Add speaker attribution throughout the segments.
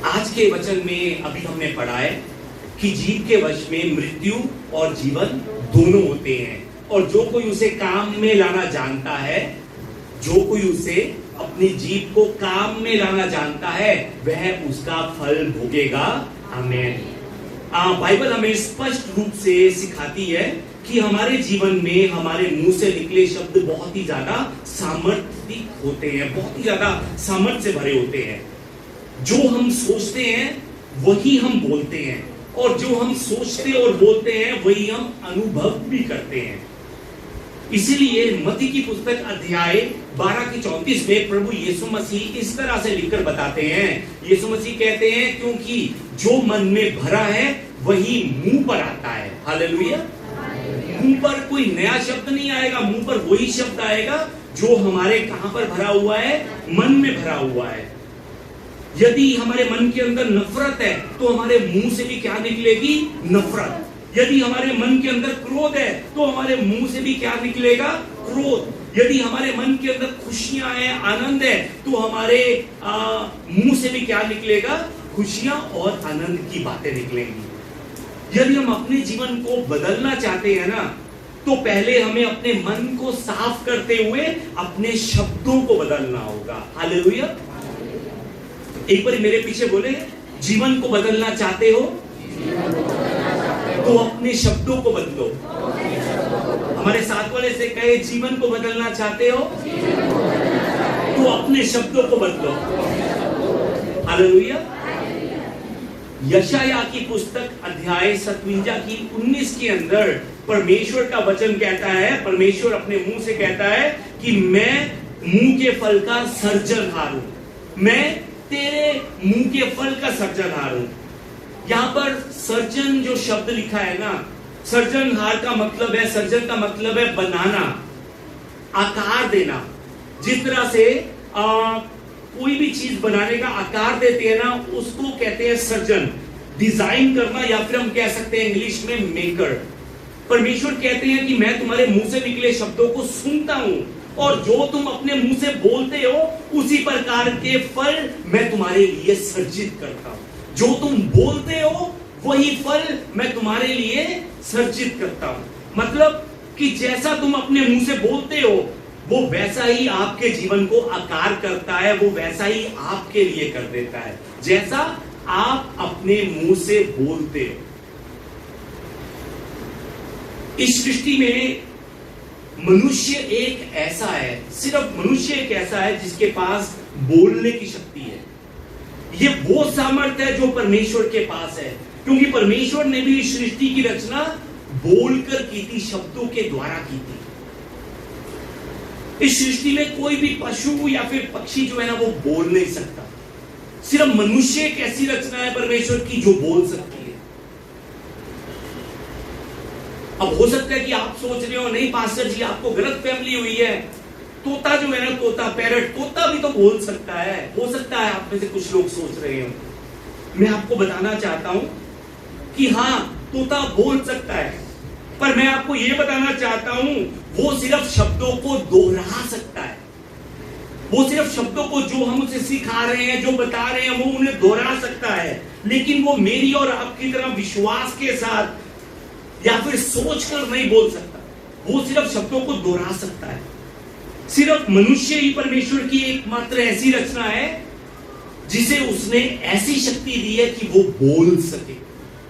Speaker 1: आज के वचन में अभी हमने पढ़ा है कि जीव के वश में मृत्यु और जीवन दोनों होते हैं, और जो कोई उसे काम में लाना जानता है, जो कोई उसे अपनी जीव को काम में लाना जानता है, वह उसका फल भोगेगा। आमीन। बाइबल हमें स्पष्ट रूप से सिखाती है कि हमारे जीवन में हमारे मुंह से निकले शब्द बहुत ही ज्यादा सामर्थ्य होते हैं, बहुत ही ज्यादा सामर्थ्य से भरे होते हैं। जो हम सोचते हैं वही हम बोलते हैं, और जो हम सोचते और बोलते हैं वही हम अनुभव भी करते हैं। इसीलिए मत्ती की पुस्तक अध्याय 12:34 में प्रभु यीशु मसीह इस तरह से लिखकर बताते हैं। यीशु मसीह कहते हैं, क्योंकि जो मन में भरा है वही मुंह पर आता है। हालेलुया। मुंह पर कोई नया शब्द नहीं आएगा, मुंह पर वही शब्द आएगा जो हमारे कहां पर भरा हुआ है, मन में भरा हुआ है। यदि हमारे मन के अंदर नफरत है तो हमारे मुंह से भी क्या निकलेगी? नफरत। यदि हमारे मन के अंदर क्रोध है तो हमारे मुंह से भी क्या निकलेगा? क्रोध। यदि हमारे मन के अंदर खुशियां हैं, आनंद है, तो हमारे मुंह से भी क्या निकलेगा? खुशियां और आनंद की बातें निकलेंगी। यदि हम अपने जीवन को बदलना चाहते हैं ना, तो पहले हमें अपने मन को साफ करते हुए अपने शब्दों को बदलना होगा। हालेलुया। एक बार मेरे पीछे बोले, जीवन को बदलना चाहते हो तो अपने शब्दों को बदलो। हमारे साथ वाले से कहे, जीवन को बदलना चाहते हो तो अपने शब्दों को बदलो। हालेलुया। यशायाह की पुस्तक अध्याय 57 की 19 के अंदर परमेश्वर का वचन कहता है, परमेश्वर अपने मुंह से कहता है कि मैं मुंह के फल का सर्जनहार हूं, मैं तेरे मुंह के फल का सर्जनहार हूं। यहां पर सर्जन जो शब्द लिखा है ना, सर्जनहार का मतलब है, सर्जन का मतलब है बनाना, आकार देना। जिस तरह से कोई भी चीज बनाने का आकार देते हैं ना, उसको कहते हैं सर्जन। डिजाइन करना, या फिर हम कह सकते हैं इंग्लिश में मेकर। परमेश्वर कहते हैं कि मैं तुम्हारे मुंह से निकले शब्दों को सुनता हूं, और जो तुम अपने मुंह से बोलते हो उसी प्रकार के फल मैं तुम्हारे लिए सर्जित करता हूं। जो तुम बोलते हो वही फल मैं तुम्हारे लिए सर्जित करता हूं। मतलब कि जैसा तुम अपने मुंह से बोलते हो वो वैसा ही आपके जीवन को आकार करता है, वो वैसा ही आपके लिए कर देता है जैसा आप अपने मुंह से बोलते हो। इस सृष्टि में मनुष्य एक ऐसा है, सिर्फ मनुष्य एक ऐसा है जिसके पास बोलने की शक्ति है। ये वो सामर्थ्य है जो परमेश्वर के पास है, क्योंकि परमेश्वर ने भी इस सृष्टि की रचना बोलकर की थी, शब्दों के द्वारा की थी। इस सृष्टि में कोई भी पशु या फिर पक्षी जो है ना, वो बोल नहीं सकता। सिर्फ मनुष्य एक ऐसी रचना है परमेश्वर की जो बोल सकती है। अब हो सकता है कि आप सोच रहे हो, नहीं पास्टर जी आपको गलत फहमी हुई है, तोता जो है ना, तोता, पैरट, तोता भी तो बोल सकता है। हो सकता है आप में से कुछ लोग सोच रहे हो। मैं आपको बताना चाहता हूं कि हाँ, तोता बोल सकता है, पर मैं आपको यह बताना चाहता हूं वो सिर्फ शब्दों को दोहरा सकता है। वो सिर्फ शब्दों को जो हम उसे सिखा रहे हैं, जो बता रहे हैं, वो उन्हें दोहरा सकता है, लेकिन वो मेरी और आपकी तरह विश्वास के साथ या फिर सोचकर नहीं बोल सकता। वो सिर्फ शब्दों को दोहरा सकता है। सिर्फ मनुष्य ही परमेश्वर की एकमात्र ऐसी रचना है जिसे उसने ऐसी शक्ति दी है कि वो बोल सके।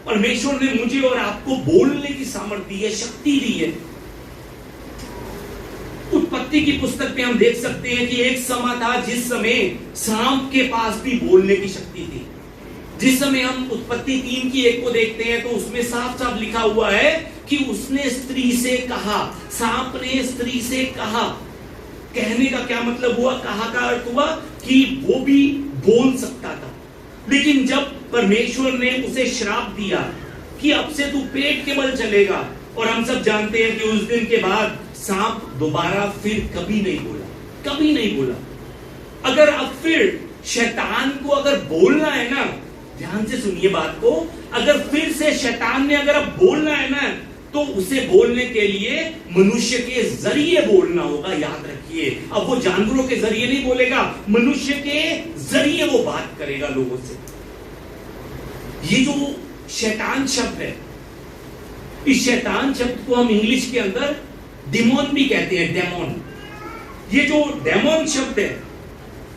Speaker 1: परमेश्वर ने मुझे और आपको बोलने की सामर्थ्य दी है, शक्ति दी है। उत्पत्ति की पुस्तक में हम देख सकते हैं कि एक समय था जिस समय सांप के पास भी बोलने की शक्ति थी। जिस समय हम उत्पत्ति 3:1 को देखते हैं तो उसमें साफ साफ लिखा हुआ है कि उसने स्त्री से कहा, सांप ने स्त्री से कहा। कहने का क्या मतलब हुआ? कहा का अर्थ हुआ कि वो भी बोल सकता था। लेकिन जब परमेश्वर ने उसे श्राप दिया कि अब से तू पेट के बल चलेगा, और हम सब जानते हैं कि उस दिन के बाद सांप दोबारा फिर कभी नहीं बोला, कभी नहीं बोला। अगर अब फिर शैतान को अगर बोलना है ना, ध्यान से सुनिए बात को, अगर फिर से शैतान ने अगर अब बोलना है ना, तो उसे बोलने के लिए मनुष्य के जरिए बोलना होगा। याद रखिए, अब वो जानवरों के जरिए नहीं बोलेगा, मनुष्य के जरिए वो बात करेगा लोगों से। ये जो शैतान शब्द है, इस शैतान शब्द को हम इंग्लिश के अंदर डिमोन भी कहते हैं, डेमोन। ये जो डेमोन शब्द है,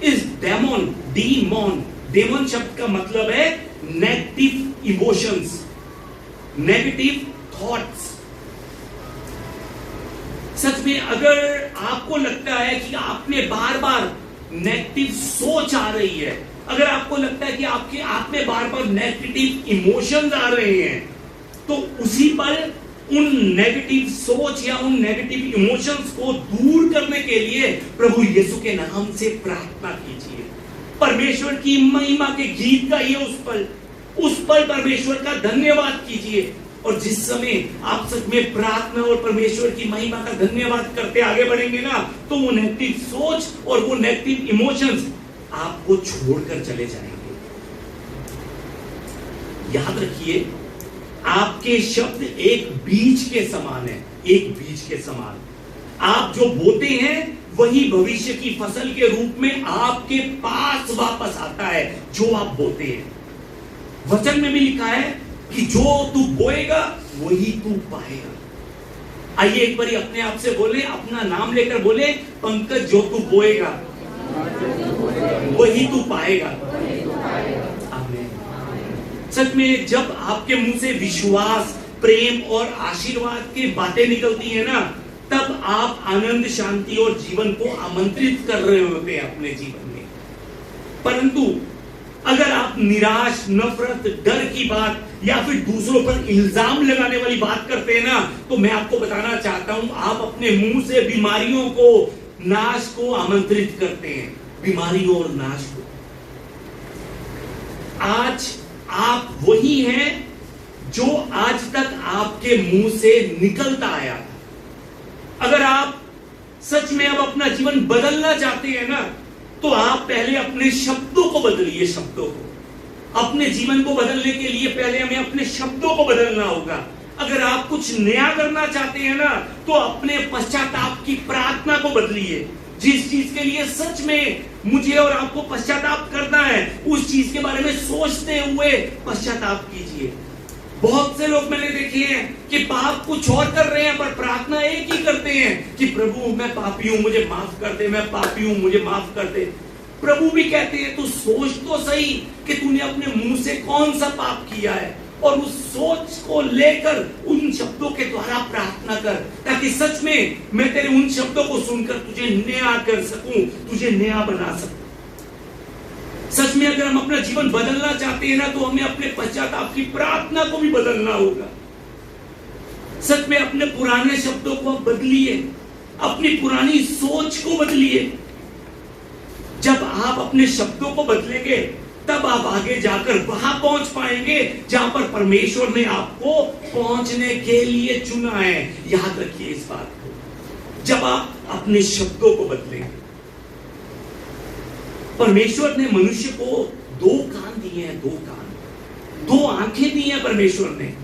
Speaker 1: इस डेमोन शब्द का मतलब है नेगेटिव इमोशंस, नेगेटिव थॉट्स। सच में अगर आपको लगता है कि आपने बार बार नेगेटिव सोच आ रही है, अगर आपको लगता है कि आपके आप में बार बार नेगेटिव इमोशंस आ रहे हैं, तो उसी पर उन नेगेटिव सोच या उन नेगेटिव इमोशंस को दूर करने के लिए प्रभु यीशु के नाम से प्रार्थना कीजिए। परमेश्वर की महिमा के गीत गाइए, उस पर परमेश्वर का धन्यवाद कीजिए। और जिस समय आप सच में प्रार्थना और परमेश्वर की महिमा का धन्यवाद करते आगे बढ़ेंगे ना, तो वो नेगेटिव सोच और वो नेगेटिव इमोशंस आपको छोड़कर चले जाएंगे। याद रखिए, आपके शब्द एक बीज के समान है, एक बीज के समान। आप जो बोते हैं वही भविष्य की फसल के रूप में आपके पास वापस आता है, जो आप बोते हैं। वचन में भी लिखा है कि जो तू बोएगा वही तू पाएगा। आइए एक बार अपने आप से बोले, अपना नाम लेकर बोले, पंकज जो तू बोएगा वही तू पाएगा। आमीन। सच में जब आपके मुंह से विश्वास, प्रेम और आशीर्वाद की बातें निकलती है ना, तब आप आनंद, शांति और जीवन को आमंत्रित कर रहे होते हैं अपने जीवन में। परंतु अगर आप निराश, नफरत, डर की बात या फिर दूसरों पर इल्जाम लगाने वाली बात करते हैं ना, तो मैं आपको बताना चाहता हूं, आप अपने मुंह से बीमारियों को, नाश को आमंत्रित करते हैं, बीमारियों और नाश को। आज आप वही हैं जो आज तक आपके मुंह से निकलता आया था। अगर आप सच में अब अपना जीवन बदलना चाहते हैं ना, तो आप पहले अपने शब्दों को बदलिए। शब्दों को, अपने जीवन को बदलने के लिए पहले हमें अपने शब्दों को बदलना होगा। अगर आप कुछ नया करना चाहते हैं ना, तो अपने पश्चाताप की प्रार्थना को बदलिए। जिस चीज के लिए सच में मुझे और आपको पश्चाताप करना है, उस चीज के बारे में सोचते हुए पश्चाताप कीजिए। बहुत से लोग मैंने देखे हैं कि पाप कुछ और कर रहे हैं, पर प्रार्थना एक ही करते हैं कि प्रभु मैं पापी हूं, मुझे माफ कर दे, मैं पापी हूं, मुझे माफ कर दे। प्रभु भी कहते हैं तू सोच तो सही कि तूने अपने मुंह से कौन सा पाप किया है, और उस सोच को लेकर उन शब्दों के द्वारा प्रार्थना कर, ताकि सच में मैं तेरे उन शब्दों को सुनकर तुझे नया कर सकूं, तुझे नया बना सकूं। सच में अगर हम अपना जीवन बदलना चाहते हैं ना, तो हमें अपने पश्चाताप की प्रार्थना को भी बदलना होगा। सच में अपने पुराने शब्दों को बदलिए, अपनी पुरानी सोच को बदलिए। जब आप अपने शब्दों को बदलेंगे, तब आप आगे जाकर वहां पहुंच पाएंगे जहां पर परमेश्वर ने आपको पहुंचने के लिए चुना है। याद रखिए इस बात को, जब आप अपने शब्दों को बदलेंगे। परमेश्वर ने मनुष्य को 2 कान दिए हैं, 2 कान, 2 आंखें दी हैं परमेश्वर ने,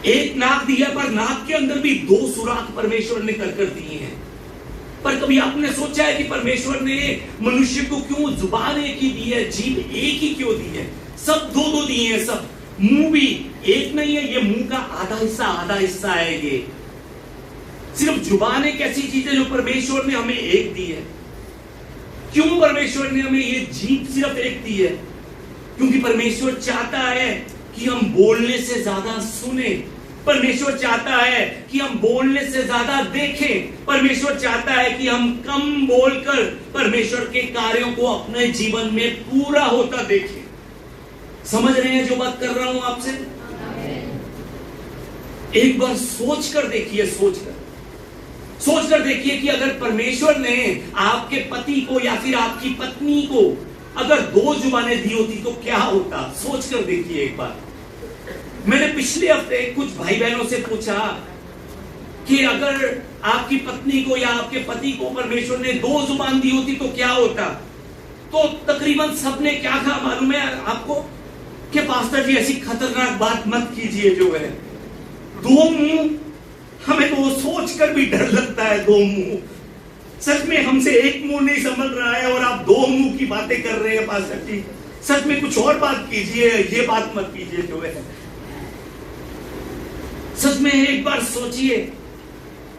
Speaker 1: 1 नाक दिया, पर नाक के अंदर भी 2 सुराख परमेश्वर ने कर दिए हैं। पर कभी आपने सोचा है कि परमेश्वर ने मनुष्य को क्यों जुबान एक ही दी है, जीभ एक ही क्यों दी है? सब 2-2 दिए हैं, सब। मुंह भी एक नहीं है, ये मुंह का आधा हिस्सा है। ये सिर्फ जुबान एक ऐसी चीज है जो परमेश्वर ने हमें एक दी है। क्यों परमेश्वर ने हमें ये जीभ सिर्फ एक दी है? क्योंकि परमेश्वर चाहता है कि हम बोलने से ज्यादा सुने। परमेश्वर चाहता है कि हम बोलने से ज्यादा देखें। परमेश्वर चाहता है कि हम कम बोलकर परमेश्वर के कार्यों को अपने जीवन में पूरा होता देखें। समझ रहे हैं जो बात कर रहा हूं आपसे? एक बार सोच कर देखिए, सोच कर देखिए कि अगर परमेश्वर ने आपके पति को या फिर आपकी पत्नी को अगर 2 जुबानें दी होती तो क्या होता? सोच कर देखिए एक बार। मैंने पिछले हफ्ते कुछ भाई बहनों से पूछा कि अगर आपकी पत्नी को या आपके पति को परमेश्वर ने 2 जुबान दी होती तो क्या होता? तो तकरीबन सबने क्या कहा मालूम है आपको? कि पास्टर जी ऐसी खतरनाक बात मत कीजिए जो है 2 मुंह। हमें तो सोच कर भी डर लगता है, 2 मुंह। सच में हमसे 1 मुंह नहीं संभल रहा है और आप 2 मुंह की बातें कर रहे हैं पास्टर जी। सच में कुछ और बात कीजिए, ये बात मत कीजिए जो है। सच में एक बार सोचिए,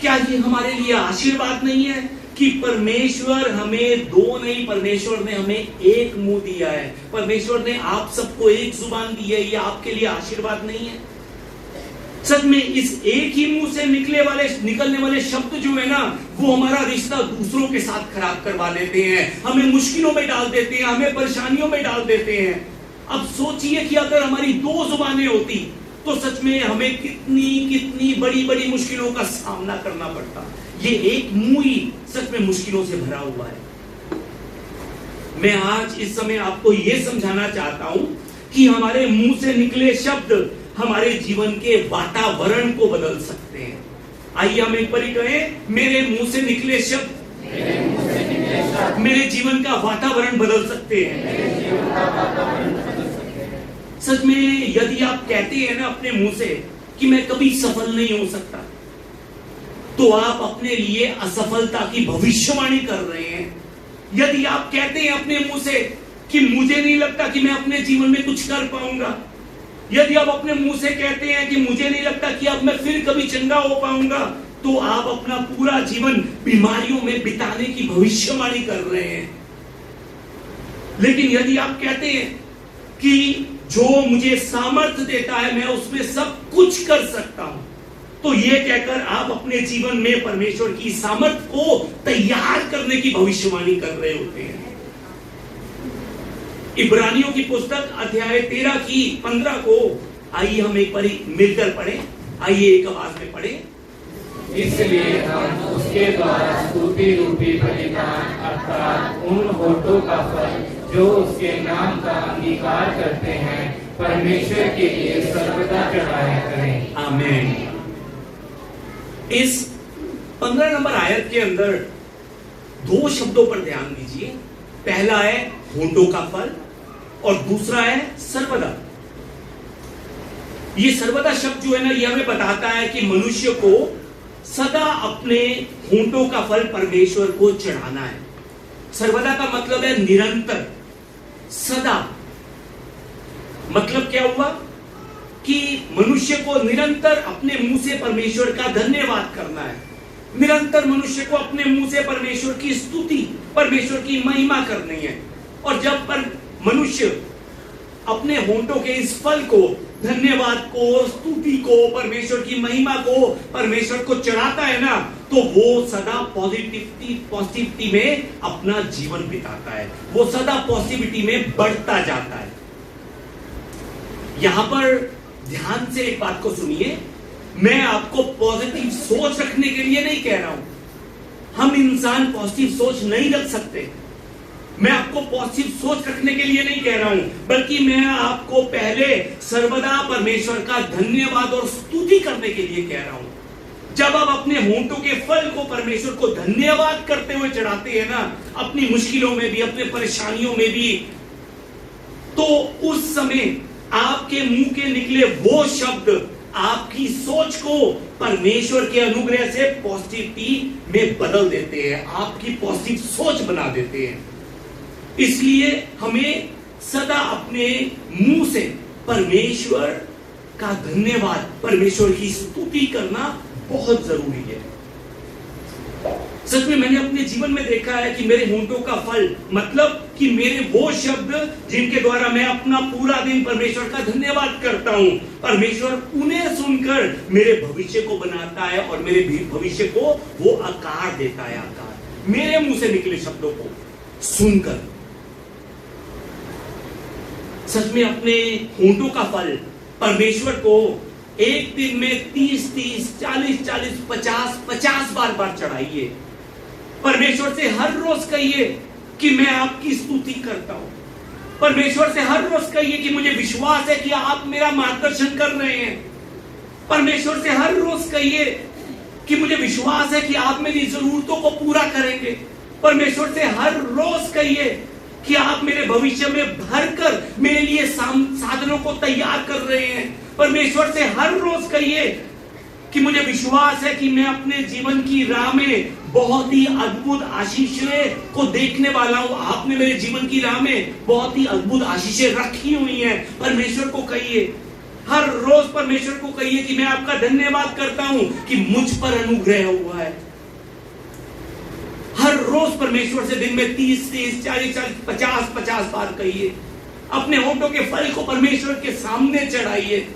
Speaker 1: क्या ये हमारे लिए आशीर्वाद नहीं है कि परमेश्वर हमें दो नहीं, परमेश्वर ने हमें एक मुंह दिया है, परमेश्वर ने आप सबको एक जुबान दी है, ये आपके लिए आशीर्वाद नहीं है? सच में इस एक ही मुंह से निकलने वाले शब्द जो है ना, वो हमारा रिश्ता दूसरों के साथ खराब करवा देते हैं, हमें मुश्किलों में डाल देते हैं, हमें परेशानियों में डाल देते हैं। अब सोचिए कि अगर हमारी दो जुबानें होती तो सच में हमें कितनी कितनी बड़ी बड़ी मुश्किलों का सामना करना पड़ता। ये एक मुंह ही सच में मुश्किलों से भरा हुआ है। मैं आज इस समय आपको यह समझाना चाहता हूं कि हमारे मुंह से निकले शब्द हमारे जीवन के वातावरण को बदल सकते हैं। आइए हम एक बार कहें, मेरे मुंह से निकले शब्द मेरे जीवन का वातावरण बदल सकते हैं। सच में यदि आप कहते हैं ना अपने मुंह से कि मैं कभी सफल नहीं हो सकता, तो आप अपने लिए असफलता की भविष्यवाणी कर रहे हैं। यदि आप कहते हैं अपने मुंह से कि मुझे नहीं लगता कि मैं अपने जीवन में कुछ कर पाऊंगा, यदि आप अपने मुंह से कहते हैं कि मुझे नहीं लगता कि अब मैं फिर कभी चंगा हो पाऊंगा, तो आप अपना पूरा जीवन बीमारियों में बिताने की भविष्यवाणी कर रहे हैं। लेकिन यदि आप कहते हैं कि जो मुझे सामर्थ्य देता है मैं उसमें सब कुछ कर सकता हूं, तो यह कहकर आप अपने जीवन में परमेश्वर की सामर्थ्य को तैयार करने की भविष्यवाणी कर रहे होते हैं। इब्रानियों की पुस्तक अध्याय 13 की 15 को आइए हम एक बार मिलकर पढ़ें। आइए एक आवाज में पढ़ें।
Speaker 2: इसलिए हम उसके द्वारा स्तुति रूपी बलिदान अर्थात उन होठों का फल जो उसके नाम का अंगीकार करते हैं परमेश्वर के लिए सर्वदा चढ़ाया करें।
Speaker 1: आमीन। इस 15 नंबर आयत के अंदर दो शब्दों पर ध्यान दीजिए। पहला है होठों का फल और दूसरा है सर्वदा। ये सर्वदा शब्द जो है ना, ये हमें बताता है कि मनुष्य को सदा अपने होठों का फल परमेश्वर को चढ़ाना है। सर्वदा का मतलब है निरंतर, सदा। मतलब क्या हुआ कि मनुष्य को निरंतर अपने मुंह से परमेश्वर का धन्यवाद करना है। निरंतर मनुष्य को अपने मुंह से परमेश्वर की स्तुति, परमेश्वर की महिमा करनी है। और जब पर मनुष्य अपने होठों के इस फल को, धन्यवाद को, स्तुति को, परमेश्वर की महिमा को परमेश्वर को चढ़ाता है ना, तो वो सदा पॉजिटिविटी में अपना जीवन बिताता है, वो सदा पॉजिटिविटी में बढ़ता जाता है। यहां पर ध्यान से एक बात को सुनिए, मैं आपको पॉजिटिव सोच रखने के लिए नहीं कह रहा हूं। हम इंसान पॉजिटिव सोच नहीं रख सकते। मैं आपको पॉजिटिव सोच रखने के लिए नहीं कह रहा हूं, बल्कि मैं आपको पहले सर्वदा परमेश्वर का धन्यवाद और स्तुति करने के लिए कह रहा हूं। जब आप अपने होठों के फल को परमेश्वर को धन्यवाद करते हुए चढ़ाते हैं ना, अपनी मुश्किलों में भी, अपने परेशानियों में भी, तो उस समय आपके मुंह के निकले वो शब्द आपकी सोच को परमेश्वर के अनुग्रह से पॉजिटिविटी में बदल देते हैं, आपकी पॉजिटिव सोच बना देते हैं। इसलिए हमें सदा अपने मुंह से परमेश्वर का धन्यवाद, परमेश्वर की स्तुति करना बहुत जरूरी है। सच में मैंने अपने जीवन में देखा है कि मेरे होठों का फल मतलब कि मेरे वो शब्द जिनके द्वारा मैं अपना पूरा दिन परमेश्वर का धन्यवाद करता हूं, परमेश्वर उन्हें सुनकर मेरे भविष्य को बनाता है और मेरे भविष्य को वो आकार देता है। आकार मेरे मुंह से निकले शब्दों को सुनकर। सच में अपने होठों का फल परमेश्वर को एक दिन में 30-30, 40-40, 50-50 बार चढ़ाइए। परमेश्वर से हर रोज कहिए कि मैं आपकी स्तुति करता हूं। परमेश्वर से हर रोज कहिए कि मुझे विश्वास है कि आप मेरा मार्गदर्शन कर रहे हैं। परमेश्वर से हर रोज कहिए कि मुझे विश्वास है कि आप मेरी जरूरतों को पूरा करेंगे। परमेश्वर से हर रोज कहिए कि आप मेरे भविष्य में भरकर मेरे लिए साधनों को तैयार कर रहे हैं। परमेश्वर से हर रोज कहिए कि मुझे विश्वास है कि मैं अपने जीवन की राह में बहुत ही अद्भुत आशीषें को देखने वाला हूं। आपने मेरे जीवन की राह में बहुत ही अद्भुत आशीषें रखी हुई हैं। परमेश्वर को कहिए, हर रोज परमेश्वर को कहिए कि मैं आपका धन्यवाद करता हूं कि मुझ पर अनुग्रह हुआ है। हर रोज परमेश्वर से दिन में 30, 40, 50 बार कहिए। अपने होठों के फल को परमेश्वर के सामने चढ़ाइए।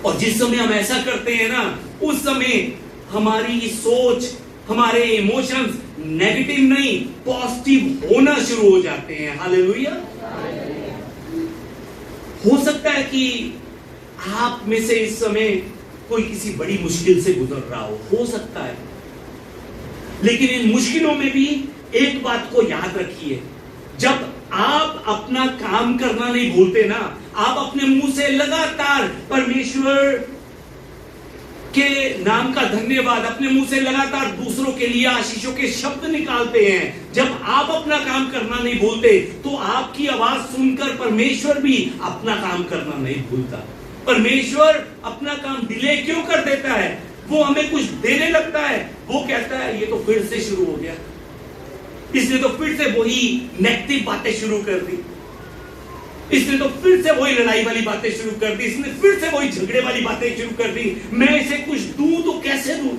Speaker 1: और जिस समय हम ऐसा करते हैं ना, उस समय हमारी सोच, हमारे इमोशंस नेगेटिव नहीं, पॉजिटिव होना शुरू हो जाते हैं। हालेलुया। हो सकता है कि आप में से इस समय कोई किसी बड़ी मुश्किल से गुजर रहा हो सकता है। लेकिन इन मुश्किलों में भी एक बात को याद रखिए, जब आप अपना काम करना नहीं भूलते ना, आप अपने मुंह से लगातार परमेश्वर के नाम का धन्यवाद, अपने मुंह से लगातार दूसरों के लिए आशीषों के शब्द निकालते हैं, जब आप अपना काम करना नहीं भूलते, तो आपकी आवाज सुनकर परमेश्वर भी अपना काम करना नहीं भूलता। परमेश्वर अपना काम डिले क्यों कर देता है? वो हमें कुछ देने लगता है, वो कहता है ये तो फिर से शुरू हो गया, इसने तो फिर से वही नेगेटिव बातें शुरू कर दी, इसने तो फिर से वही लड़ाई वाली बातें शुरू कर दी, इसने फिर से वही झगड़े वाली बातें शुरू कर दी। मैं इसे कुछ दूं तो कैसे दूं?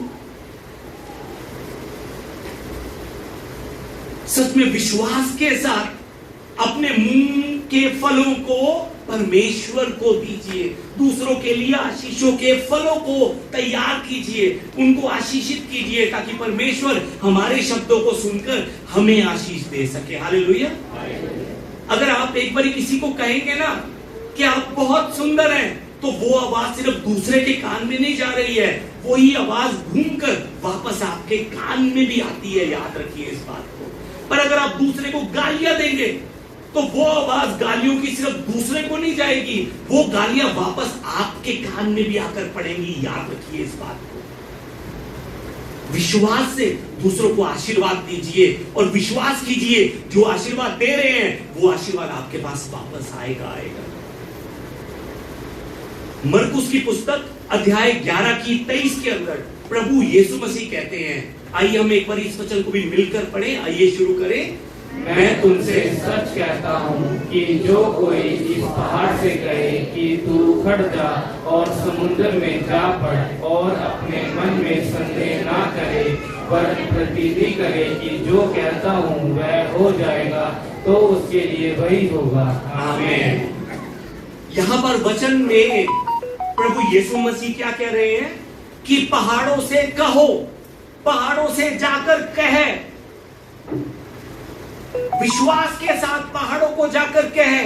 Speaker 1: सच में विश्वास के साथ अपने मुंह के फलों को परमेश्वर को दीजिए। दूसरों के लिए आशीषों के फलों को तैयार कीजिए, उनको आशीषित कीजिए, ताकि परमेश्वर हमारे शब्दों को सुनकर हमें आशीष दे सके। हालेलुया। अगर आप एक बार किसी को कहेंगे ना कि आप बहुत सुंदर हैं, तो वो आवाज सिर्फ दूसरे के कान में नहीं जा रही है, वही आवाज घूमकर वापस आपके कान में भी आती है। याद रखिए इस बात को। पर अगर आप दूसरे को गालियां देंगे, तो वो आवाज गालियों की सिर्फ दूसरे को नहीं जाएगी, वो गालियां वापस आपके कान में भी आकर पड़ेंगी। याद रखिए इस बात को। विश्वास से दूसरों को आशीर्वाद दीजिए और विश्वास कीजिए जो आशीर्वाद दे रहे हैं वो आशीर्वाद आपके पास वापस आएगा। मरकुस की पुस्तक अध्याय 11 की 23 के अंदर प्रभु यीशु मसीह कहते हैं, आइए हम एक बार इस वचन को भी मिलकर पढ़ें। आइए शुरू करें।
Speaker 2: मैं तुमसे सच कहता हूँ कि जो कोई इस पहाड़ से कहे कि तू उखड़ जा और समुद्र में जा पड़, और अपने मन में संदेह ना करे, पर प्रतिज्ञा करे कि जो कहता हूँ वह हो जाएगा, तो उसके लिए वही होगा। आमीन।
Speaker 1: यहाँ पर वचन में प्रभु यीशु मसीह क्या कह रहे हैं कि पहाड़ों से कहो, पहाड़ों से जाकर कहे, विश्वास के साथ पहाड़ों को जाकर कहे।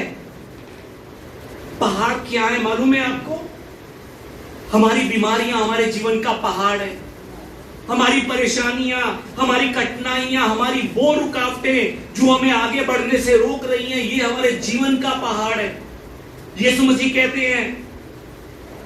Speaker 1: पहाड़ क्या है मालूम है आपको? हमारी बीमारियां हमारे जीवन का पहाड़ है, हमारी परेशानियां, हमारी कठिनाइयां, हमारी वो रुकावटें जो हमें आगे बढ़ने से रोक रही हैं, ये हमारे जीवन का पहाड़ है। यीशु मसीह कहते हैं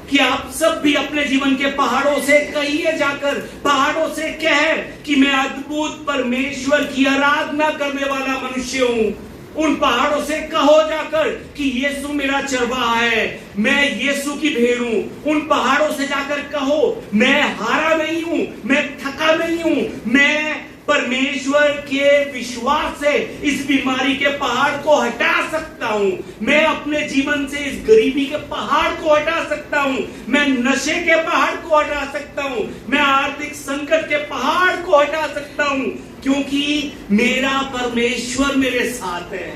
Speaker 1: कि आप सब भी अपने जीवन के पहाड़ों से कहिए, जाकर पहाड़ों से कहे कि मैं अद्भुत परमेश्वर की आराधना करने वाला मनुष्य हूं। उन पहाड़ों से कहो जाकर कि यीशु मेरा चरवाहा है, मैं यीशु की भेड़ हूं। उन पहाड़ों से जाकर कहो मैं हारा नहीं हूं, मैं थका नहीं हूं, मैं परमेश्वर के विश्वास से इस बीमारी के पहाड़ को हटा सकता हूं, मैं अपने जीवन से इस गरीबी के पहाड़ को हटा सकता हूं, मैं नशे के पहाड़ को हटा सकता हूं, मैं आर्थिक संकट के पहाड़ को हटा सकता हूं, क्योंकि मेरा परमेश्वर मेरे साथ है।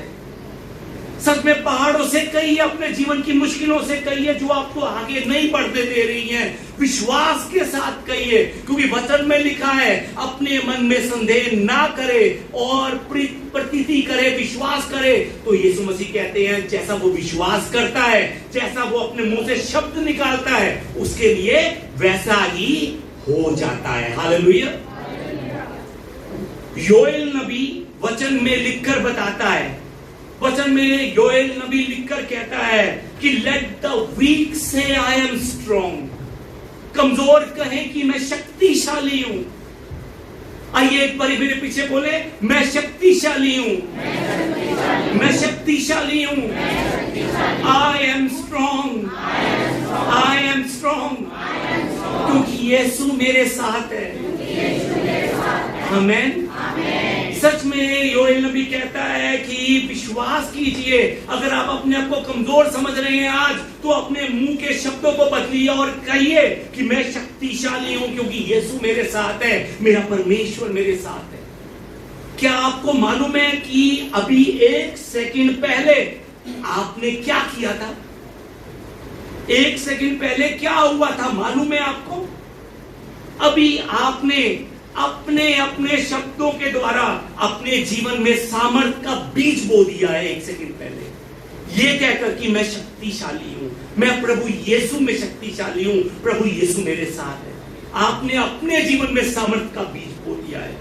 Speaker 1: सच में पहाड़ों से कहिए, अपने जीवन की मुश्किलों से कहिए जो आपको आगे नहीं बढ़ने दे रही हैं, विश्वास के साथ कहिए, क्योंकि वचन में लिखा है अपने मन में संदेह ना करे और प्रतीति करे, विश्वास करे। तो यीशु मसीह कहते हैं जैसा वो विश्वास करता है, जैसा वो अपने मुंह से शब्द निकालता है, उसके लिए वैसा ही हो जाता है। हालेलुया। योएल नबी वचन में लिखकर बताता है, वचन में योएल नबी लिखकर कहता है कि लेट द वीक से आई एम स्ट्रॉन्ग, कमजोर कहे कि मैं शक्तिशाली हूं। आइए एक बार मेरे पीछे बोले, मैं शक्तिशाली हूं। मैं शक्तिशाली हूं। I am strong, I am strong, क्योंकि यीशु मेरे साथ है। आमेन। सच में योएल नबी कहता है कि विश्वास कीजिए। अगर आप अपने आप को कमजोर समझ रहे हैं आज, तो अपने मुंह के शब्दों को बदलिए और कहिए कि मैं शक्तिशाली हूं क्योंकि यीशु मेरे साथ है, मेरा परमेश्वर मेरे साथ है। क्या आपको मालूम है कि अभी 1 सेकंड पहले आपने क्या किया था? 1 सेकंड पहले क्या हुआ था मालूम है आपको? अभी आपने अपने अपने शब्दों के द्वारा अपने जीवन में सामर्थ का बीज बो दिया है 1 सेकंड पहले, ये कहकर कि मैं शक्तिशाली हूं, मैं प्रभु यीशु में शक्तिशाली हूं, प्रभु यीशु मेरे साथ है। आपने अपने जीवन में सामर्थ का बीज बो दिया है।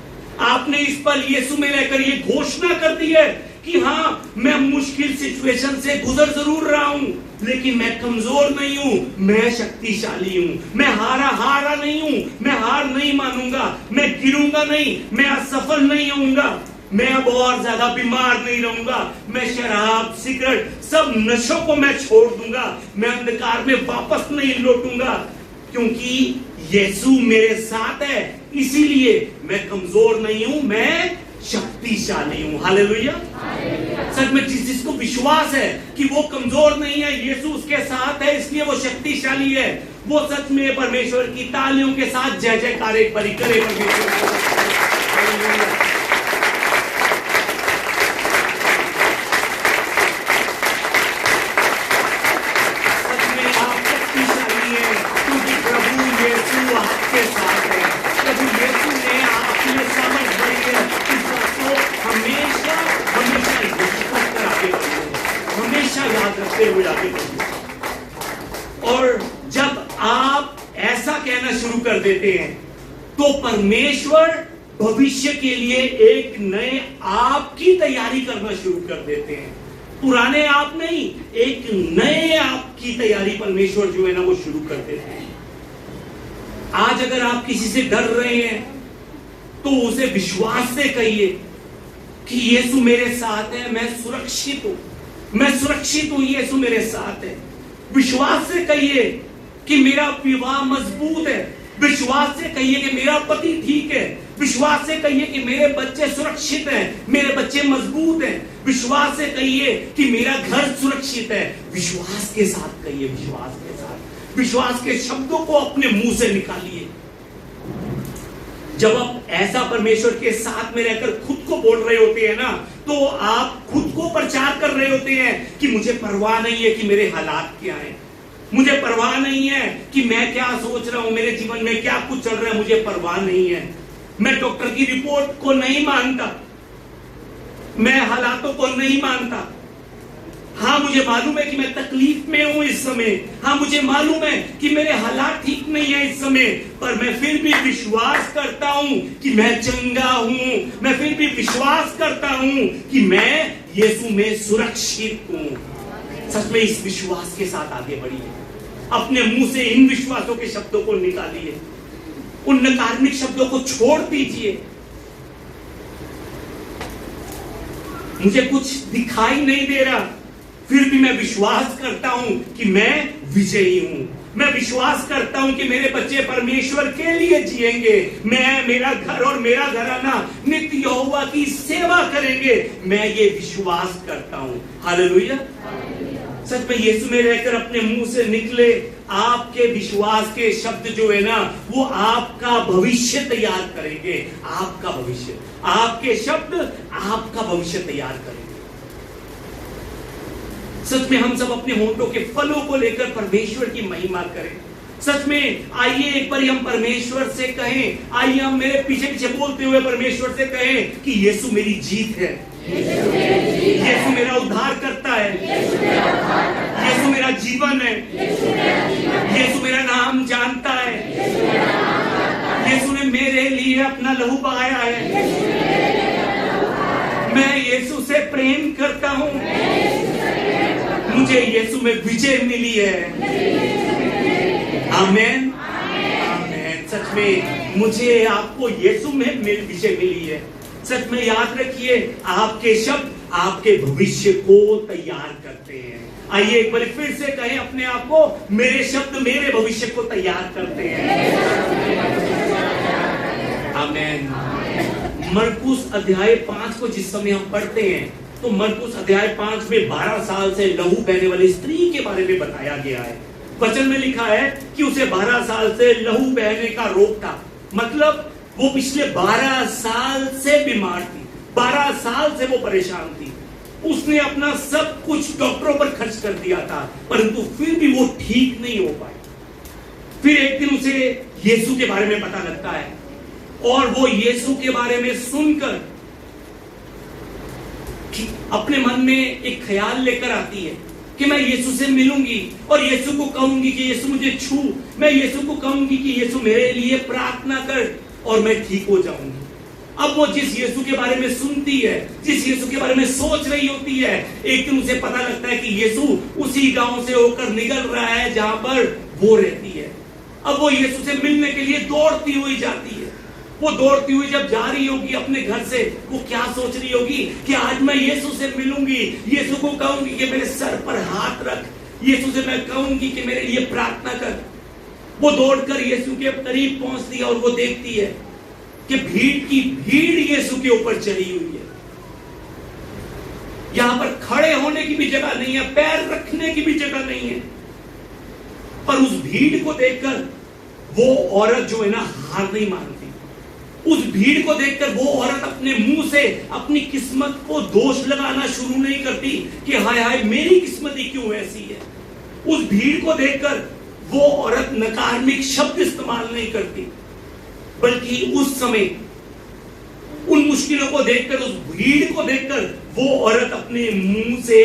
Speaker 1: आपने इस पल यीशु में रहकर ये घोषणा कर दी है कि हाँ, मैं मुश्किल सिचुएशन से गुजर जरूर रहा हूं, लेकिन मैं कमजोर नहीं हूं, मैं शक्तिशाली हूं। मैं हारा नहीं हूं, मैं हार नहीं मानूंगा, मैं गिरूंगा नहीं, मैं असफल नहीं होऊंगा, मैं अब और ज्यादा बीमार नहीं रहूंगा, मैं शराब सिगरेट सब नशों को मैं छोड़ दूंगा, मैं अंधकार में वापस नहीं लौटूंगा, क्योंकि यीशु मेरे साथ है, इसीलिए मैं कमजोर नहीं हूं, मैं शक्तिशाली हूं। हालेलुया। सच में जिसको विश्वास है कि वो कमजोर नहीं है, यीशु उसके साथ है, इसलिए वो शक्तिशाली है, वो सच में परमेश्वर की तालियों के साथ जय जयकार एक बारी करे परमेश्वर। सच में आप शक्तिशाली हैं क्योंकि प्रभु यीशु आपके साथ है। प्रभु यीशु ने आपके लिए सामर्थ दी है। हमेशा हमेशा याद रखते हुए आगे बढ़िए। और जब आप ऐसा कहना शुरू कर देते हैं, तो परमेश्वर भविष्य के लिए एक नए आप की तैयारी करना शुरू कर देते हैं। पुराने आप नहीं, एक नए आप की तैयारी परमेश्वर जो है ना वो शुरू कर देते हैं। आज अगर आप किसी से डर रहे हैं, तो उसे विश्वास से कहिए कि यीशु मेरे साथ है, मैं सुरक्षित हूं, मैं सुरक्षित हूं, यीशु मेरे साथ है। विश्वास से कहिए कि मेरा विवाह मजबूत है, विश्वास से कहिए कि मेरा पति ठीक है, विश्वास से कहिए कि मेरे बच्चे सुरक्षित हैं, मेरे बच्चे मजबूत हैं, विश्वास से कहिए कि मेरा घर सुरक्षित है। विश्वास के साथ कहिए, विश्वास के साथ, विश्वास के शब्दों को अपने मुंह से निकालिए। जब आप ऐसा परमेश्वर के साथ में रहकर खुद को बोल रहे होते हैं ना, तो आप खुद को प्रचार कर रहे होते हैं कि मुझे परवाह नहीं है कि मेरे हालात क्या हैं, मुझे परवाह नहीं है कि मैं क्या सोच रहा हूं, मेरे जीवन में क्या कुछ चल रहा है, मुझे परवाह नहीं है। मैं डॉक्टर की रिपोर्ट को नहीं मानता, मैं हालातों को नहीं मानता। हाँ, मुझे मालूम है कि मैं तकलीफ में हूं इस समय, हाँ मुझे मालूम है कि मेरे हालात ठीक नहीं है इस समय, पर मैं फिर भी विश्वास करता हूं कि मैं चंगा हूं, मैं फिर भी विश्वास करता हूं कि मैं यीशु में सुरक्षित हूं। सच में इस विश्वास के साथ आगे बढ़िए। अपने मुंह से इन विश्वासों के शब्दों को निकालिए, उन नकारात्मक शब्दों को छोड़ दीजिए। मुझे कुछ दिखाई नहीं दे रहा, फिर भी मैं विश्वास करता हूं कि मैं विजयी हूं। मैं विश्वास करता हूं कि मेरे बच्चे परमेश्वर के लिए जिएंगे, मैं, मेरा घर और मेरा घराना नित्य यहोवा की सेवा करेंगे। मैं ये विश्वास करता हूं। हालेलुया। सच में यीशु में रहकर अपने मुंह से निकले आपके विश्वास के शब्द जो है ना, वो आपका भविष्य तैयार करेंगे। आपका भविष्य, आपके शब्द आपका भविष्य तैयार करेंगे। सच में हम सब अपने होंठों के फलों को लेकर परमेश्वर की महिमा करें। सच में आइए एक बार हम परमेश्वर से कहें, आइए हम मेरे पीछे पीछे बोलते हुए परमेश्वर से कहें कि यीशु मेरी जीत है, यीशु मेरा उद्धार करता है, यीशु मेरा जीवन है, यीशु मेरा नाम जानता है, यीशु ने मेरे लिए अपना लहू बहाया है, मैं यीशु से प्रेम करता हूं, मुझे यीशु में विजय मिली है। आमेन, आमेन। सच में मुझे आपको यीशु में विजय मिली है। सच में याद रखिए, आपके शब्द आपके भविष्य को तैयार करते हैं। आइए एक बार फिर से कहें अपने आप को, मेरे शब्द मेरे भविष्य को तैयार करते हैं। आमीन। मरकुस अध्याय 5 को जिस समय हम पढ़ते हैं तो मरकुस अध्याय 5 में 12 साल से लहू बहने वाली स्त्री के बारे में बताया गया है। वचन में लिखा है कि उसे 12 साल से लहू बहने का रोग था। मतलब वो पिछले 12 साल से बीमार थी, 12 साल से वो परेशान थी। उसने अपना सब कुछ डॉक्टरों पर खर्च कर दिया था, परंतु फिर भी वो ठीक नहीं हो पाई। फिर एक दिन उसे यीशु के बारे में पता लगता है और वो यीशु के बारे में सुनकर अपने मन में एक ख्याल लेकर आती है कि मैं यीशु से मिलूंगी और यीशु को कहूंगी कि यीशु मुझे छू। मैं यीशु को कहूंगी कि यीशु मेरे लिए प्रार्थना कर और मैं ठीक हो जाऊंगी। अब वो जिस यीशु के बारे में सुनती है, जिस यीशु के बारे में सोच रही होती है, एक दिन उसे पता लगता है कि यीशु उसी गांव से होकर निकल रहा है जहां पर वो रहती है। अब वो यीशु से मिलने के लिए दौड़ती हुई जाती है। वो दौड़ती हुई जब जा रही होगी अपने घर से, वो क्या सोच रही होगी कि आज मैं यीशु से मिलूंगी, यीशु को कहूंगी कि मेरे सर पर हाथ रख, यीशु से मैं कहूंगी कि मेरे लिए प्रार्थना कर। वो दौड़कर यीशु के करीब पहुंचती है और वो देखती है कि भीड़ की भीड़ यीशु के ऊपर चढ़ी हुई है। यहां पर खड़े होने की भी जगह नहीं है, पैर रखने की भी जगह नहीं है। पर उस भीड़ को देखकर वो औरत जो है ना, हार नहीं मानती। उस भीड़ को देखकर वो औरत अपने मुंह से अपनी किस्मत को दोष लगाना शुरू नहीं करती कि हाय हाय मेरी किस्मत ही क्यों ऐसी है। उस भीड़ को देखकर वो औरत नकारात्मक शब्द इस्तेमाल नहीं करती, बल्कि उस समय उन मुश्किलों को देखकर, उस भीड़ को देखकर वो औरत अपने मुंह से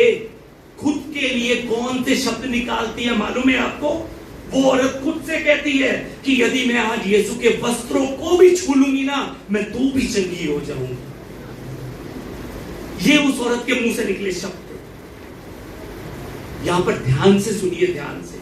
Speaker 1: खुद के लिए कौन से शब्द निकालती है मालूम है आपको? वो औरत खुद से कहती है कि यदि मैं आज यीशु के वस्त्रों को भी छू लूंगी ना, मैं तो भी चंगी हो जाऊंगी। ये उस औरत के मुंह से निकले शब्द। यहां पर ध्यान से सुनिए, ध्यान से।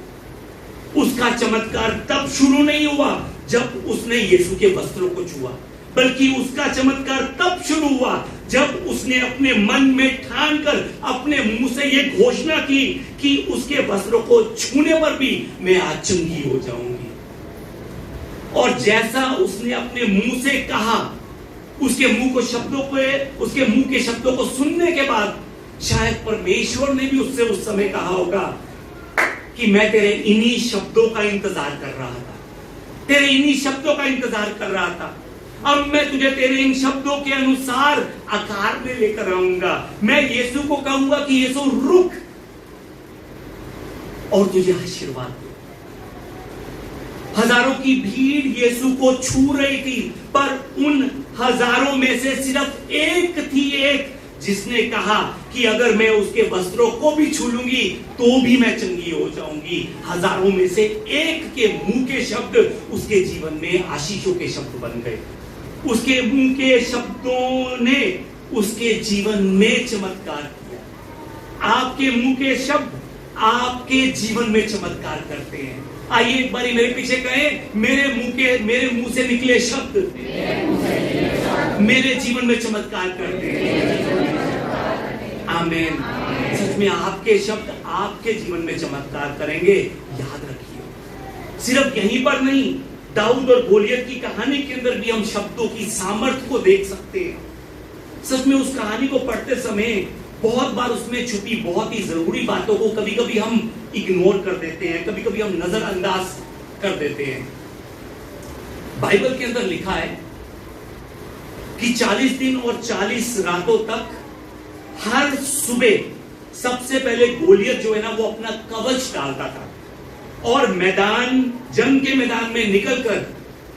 Speaker 1: उसका चमत्कार तब शुरू नहीं हुआ जब उसने यीशु के वस्त्रों को छुआ, बल्कि उसका चमत्कार तब शुरू हुआ जब उसने अपने मन में ठानकर अपने मुंह से यह घोषणा की कि उसके वस्त्रों को छूने पर भी मैं आज चंगी हो जाऊंगी। और जैसा उसने अपने मुंह से कहा, उसके मुंह के शब्दों को सुनने के बाद शायद परमेश्वर ने भी उससे उस समय कहा होगा कि मैं तेरे इन्हीं शब्दों का इंतजार कर रहा था, तेरे इन्हीं शब्दों का इंतजार कर रहा था। अब मैं तुझे तेरे इन शब्दों के अनुसार आकार में लेकर आऊंगा। मैं यीशु को कहूंगा कि यीशु रुक और तुझे आशीर्वाद दे। हजारों की भीड़ यीशु को छू रही थी, पर उन हजारों में से सिर्फ एक थी, एक जिसने कहा कि अगर मैं उसके वस्त्रों को भी छू लूंगी तो भी मैं चंगी हो जाऊंगी। हजारों में से एक के मुंह के शब्द उसके जीवन में आशीषों के शब्द बन गए। उसके मुंह के शब्दों ने उसके जीवन में चमत्कार किया। आपके मुंह के शब्द आपके जीवन में चमत्कार करते हैं। आइए एक बारी मेरे पीछे कहें, मेरे मुंह से निकले शब्द मेरे जीवन में चमत्कार करते हैं। आमीन। सच में आपके शब्द आपके जीवन में चमत्कार करेंगे, याद रखिए। सिर्फ यहीं पर नहीं, दाऊद और गोलियत की कहानी के अंदर भी हम शब्दों की सामर्थ्य को देख सकते हैं। सच में उस कहानी को पढ़ते समय बहुत बार उसमें छुपी बहुत ही जरूरी बातों को कभी कभी हम इग्नोर कर देते हैं, कभी कभी हम नजरअंदाज कर देते हैं। बाइबल के अंदर लिखा है कि 40 दिन और 40 रातों तक हर सुबह सबसे पहले गोलियत जो है ना, वो अपना कवच डालता था और जंग के मैदान में निकलकर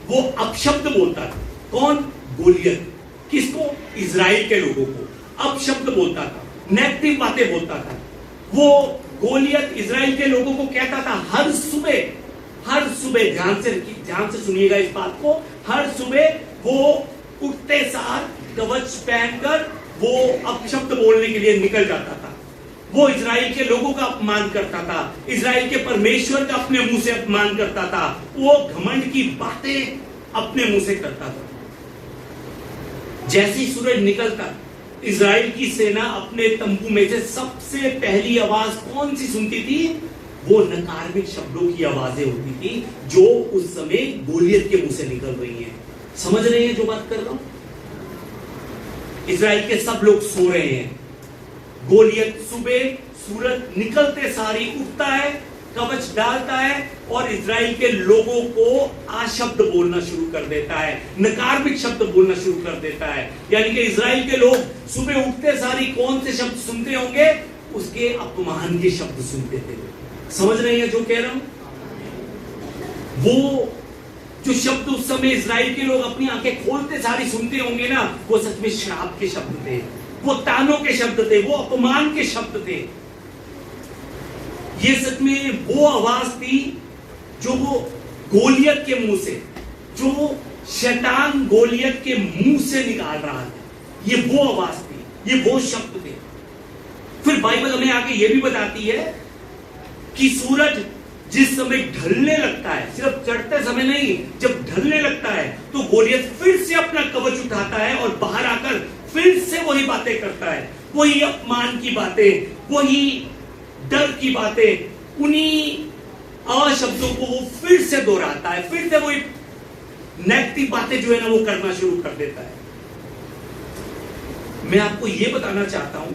Speaker 1: वो अपशब्द बोलता था। कौन? गोलियत। किसको? इजराइल के लोगों को अपशब्द बोलता था, नेगेटिव बातें बोलता था। वो गोलियत इजराइल के लोगों को कहता था हर सुबह ध्यान से सुनिएगा इस बात को, हर सुबह वो उठते सार कवच पहनकर वो अपशब्द बोलने के लिए निकल जाता था। वो इजराइल के लोगों का अपमान करता था, इजराइल के परमेश्वर का अपने मुंह से अपमान करता था, वो घमंड की बातें अपने मुंह से करता था। जैसे ही सूरज निकलता, इजराइल की सेना अपने तंबू में से सबसे पहली आवाज कौन सी सुनती थी? वो नकारात्मक शब्दों की आवाजें होती थी जो उस समय गोलियत के मुंह से निकल रही हैं। समझ रहे हैं जो बात कर रहा हूं? इजराइल के सब लोग सो रहे हैं। गोलियत सुबह सूरज निकलते सारी उठता है, कवच डालता है और इजराइल के लोगों को आशब्द बोलना शुरू कर देता है, नकारात्मक शब्द बोलना शुरू कर देता है। यानी कि इजराइल के लोग सुबह उठते सारी कौन से शब्द सुनते होंगे? उसके अपमान के शब्द सुनते थे। समझ रहे हैं जो कह रहा हूं? वो जो शब्द उस समय इजराइल के लोग अपनी आंखें खोलते सारी सुनते होंगे ना, वो सच में श्राप के शब्द थे, वो तानों के शब्द थे, वो अपमान के शब्द थे। ये सच में वो आवाज थी जो वो गोलियत के मुंह से, जो शैतान गोलियत के मुंह से निकाल रहा था। ये वो आवाज थी, ये वो शब्द थे। फिर बाइबल हमें आगे ये भी बताती है कि सूरज जिस समय ढलने लगता है, सिर्फ चढ़ते समय नहीं, जब ढलने लगता है तो गोलियत फिर से अपना कवच उठाता है और बाहर आकर फिर से वही बातें करता है, वही अपमान की बातें, वही डर की बातें, उन्हीं अशब्दों को वो फिर से दोहराता है, फिर से वही नेगेटिव बातें जो है ना वो करना शुरू कर देता है। मैं आपको ये बताना चाहता हूं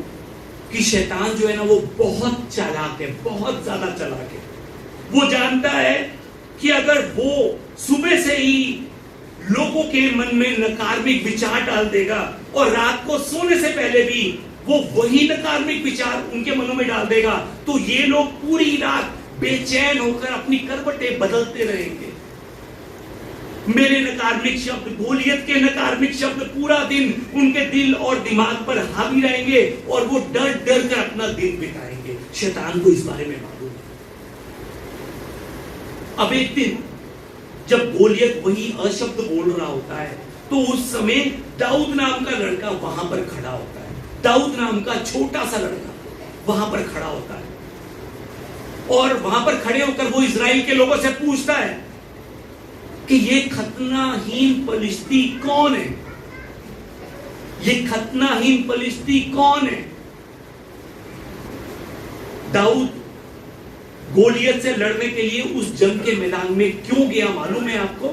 Speaker 1: कि शैतान जो है ना वो बहुत चालाक है, बहुत ज्यादा चालाक है। वो जानता है कि अगर वो सुबह से ही लोगों के मन में नकारात्मक विचार डाल देगा और रात को सोने से पहले भी वो वही नकारात्मक विचार उनके मनों में डाल देगा, तो ये लोग पूरी रात बेचैन होकर अपनी करवटें बदलते रहेंगे। मेरे नकारात्मक शब्द, गोलियत के नकारात्मक शब्द पूरा दिन उनके दिल और दिमाग पर हावी रहेंगे और वो डर डर कर अपना दिन बिताएंगे। शैतान को इस बारे में मालूम है। अब एक दिन जब गोलियत वही अशब्द बोल रहा होता है तो उस समय दाऊद नाम का लड़का वहां पर खड़ा होता है। दाऊद नाम का छोटा सा लड़का वहां पर खड़ा होता है और वहां पर खड़े होकर वो इजराइल के लोगों से पूछता है कि ये खतनाहीन फलिश्ती कौन है? ये खतनाहीन फलिश्ती कौन है? दाऊद गोलियत से लड़ने के लिए उस जंग के मैदान में क्यों गया मालूम है आपको?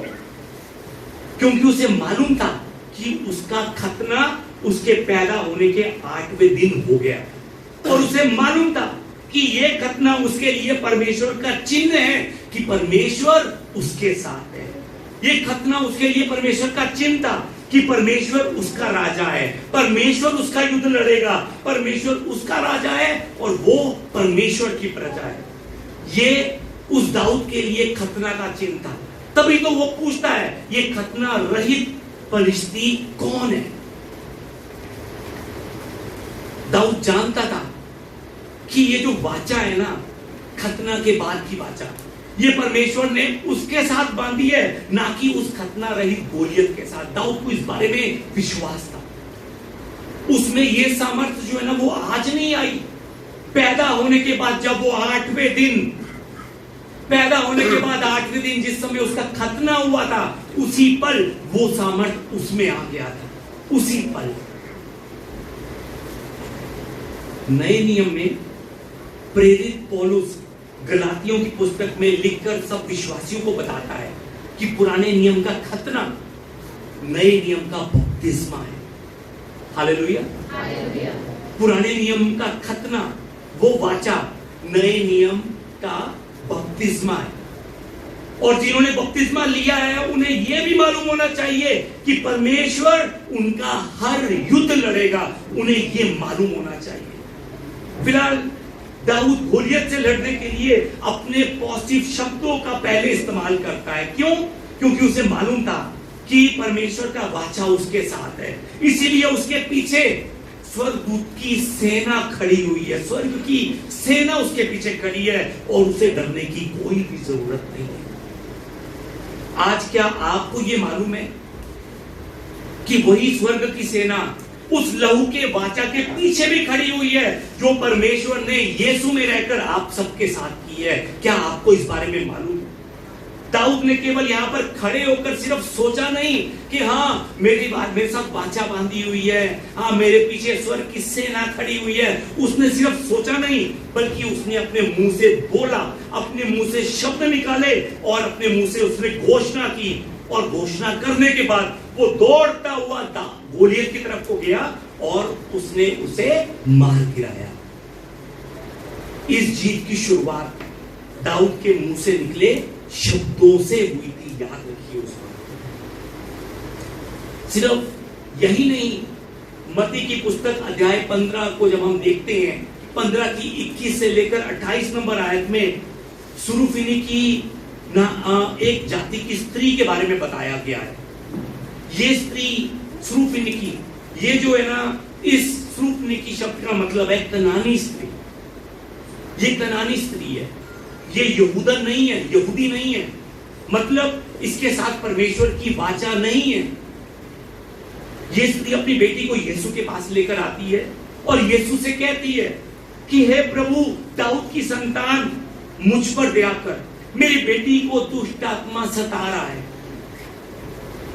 Speaker 1: क्योंकि उसे मालूम था कि उसका खतना उसके पैदा होने के 8वें दिन हो गया और उसे मालूम था कि यह खतना उसके लिए परमेश्वर का चिन्ह है कि परमेश्वर उसके साथ है। यह खतना उसके लिए परमेश्वर का चिन्ह था कि परमेश्वर उसका राजा है, परमेश्वर उसका युद्ध लड़ेगा, परमेश्वर उसका राजा है और वो परमेश्वर की प्रजा है। ये उस दाऊद के लिए खतना का चिन्ह था। तभी तो वो पूछता है ये खतना रहित फलिश्ती कौन है? दाऊद जानता था कि ये जो वाचा है ना, खतना के बाद की वाचा, ये परमेश्वर ने उसके साथ बांधी है, ना कि उस खतना रहित गोलियत के साथ। दाऊद को इस बारे में विश्वास था। उसमें ये सामर्थ्य जो है ना वो आज नहीं आई, पैदा होने के बाद, जब वो 8वें दिन पैदा होने के बाद 8वें दिन जिस समय उसका खतना हुआ था, उसी पल वो सामर्थ्य उसमें आ गया था। उसी पल नए नियम में प्रेरित पौलुस गलातियों की पुस्तक में लिखकर सब विश्वासियों को बताता है कि पुराने नियम का खतना नए नियम का बपतिस्मा है। हालेलुया। पुराने नियम का खतना, वो वाचा, नए नियम का बपतिस्मा है। और जिन्होंने बपतिस्मा लिया है उन्हें यह भी मालूम होना चाहिए कि परमेश्वर उनका हर युद्ध लड़ेगा, उन्हें यह मालूम होना चाहिए। फिलहाल दाऊद गोलियत से लड़ने के लिए अपने पॉजिटिव शब्दों का पहले इस्तेमाल करता है। क्यों? क्योंकि उसे मालूम था कि परमेश्वर का वाचा उसके साथ है, इसीलिए उसके पीछे स्वर्गदूत की सेना खड़ी हुई है, स्वर्ग की सेना उसके पीछे खड़ी है और उसे डरने की कोई भी जरूरत नहीं है। आज क्या आपको यह मालूम है कि वही स्वर्ग की सेना उस लहू के वाचा के पीछे भी खड़ी हुई है जो परमेश्वर ने यीशु में रहकर आप सबके साथ की है? क्या आपको इस बारे में मालूम है? दाऊद ने केवल यहाँ पर खड़े होकर सिर्फ सोचा नहीं कि हाँ मेरे साथ वाचा बांधी हुई है, हाँ मेरे पीछे स्वर्ग की सेना खड़ी हुई है। उसने सिर्फ सोचा नहीं, बल्कि उसने अपने मुंह से बोला, अपने मुंह से शब्द निकाले और अपने मुंह से उसने घोषणा की। और घोषणा करने के बाद वो दौड़ता हुआ गोलियत की तरफ को गया और उसने उसे मार गिराया। इस जीत की शुरुआत दाऊद के मुंह से निकले शब्दों से हुई थी, याद रखिए उस बात। सिर्फ यही नहीं, मत्ती की पुस्तक अध्याय 15 को जब हम देखते हैं, 15 की 21 से लेकर 28 नंबर आयत में सुरूफिनिकी एक जाति की स्त्री के बारे में बताया गया है। ये स्त्री सुरूफिनिकी, ये जो है ना, इस सुरूफिनिकी शब्द का मतलब है कनानी स्त्री। ये कनानी स्त्री है, ये यहूदन नहीं है, यहूदी नहीं है, मतलब इसके साथ परमेश्वर की वाचा नहीं है। ये स्त्री अपनी बेटी को यीशु के पास लेकर आती है और यीशु से कहती है कि हे प्रभु, दाऊद की संतान, मुझ पर दया कर, मेरी बेटी को दुष्ट आत्मा सता रहा है।